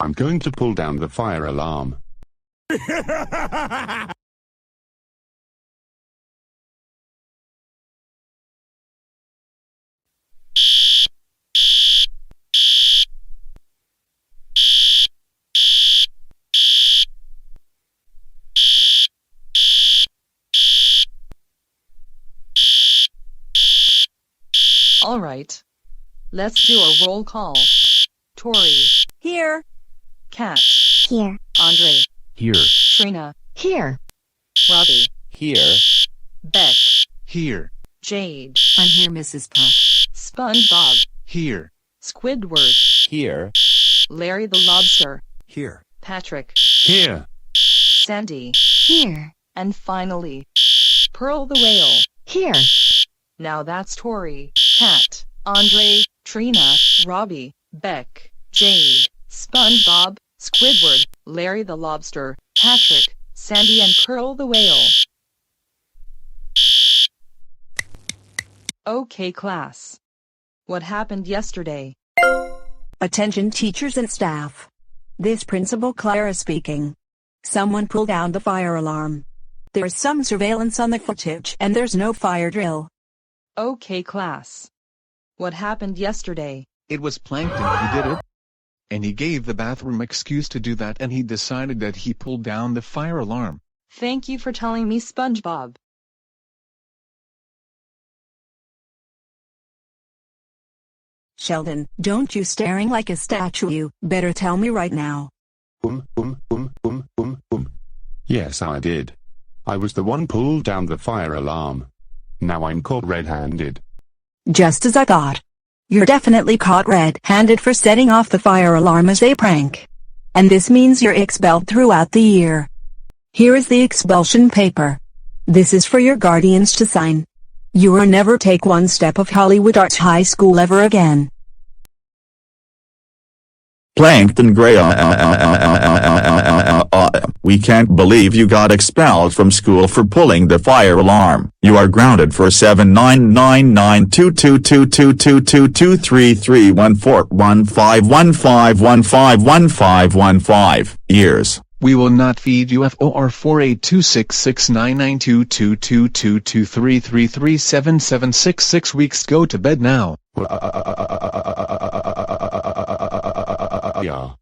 I'm going to pull down the fire alarm. All right. Let's do a roll call. Tori. Here. Kat. Here. Andre. Here. Trina. Here. Robbie. Here. Beck. Here. Jade. I'm here, Mrs. Puff. SpongeBob. Here. Squidward. Here. Larry the Lobster. Here. Patrick. Here. Sandy. Here. And finally, Pearl the Whale. Here. Now that's Tori, Kat, Andre, Trina, Robbie, Beck, Jade, SpongeBob, Squidward, Larry the Lobster, Patrick, Sandy and Pearl the Whale. Okay class. What happened yesterday? Attention teachers and staff. This Principal Clara speaking. Someone pulled down the fire alarm. There's some surveillance on the footage and there's no fire drill. Okay class. What happened yesterday? It was Plankton who did it. And he gave the bathroom excuse to do that, and he decided that he pulled down the fire alarm. Thank you for telling me, SpongeBob. Sheldon, don't you staring like a statue, you better tell me right now. Yes, I did. I was the one pulled down the fire alarm. Now I'm caught red-handed. Just as I thought. You're definitely caught red-handed for setting off the fire alarm as a prank. And this means you're expelled throughout the year. Here is the expulsion paper. This is for your guardians to sign. You will never take one step of Hollywood Arts High School ever again. Plankton Gray. We can't believe you got expelled from school for pulling the fire alarm. You are grounded for 79992222222331415151515115 years. We will not feed you FOR 482669922222333776 weeks. Go to bed now. Yeah.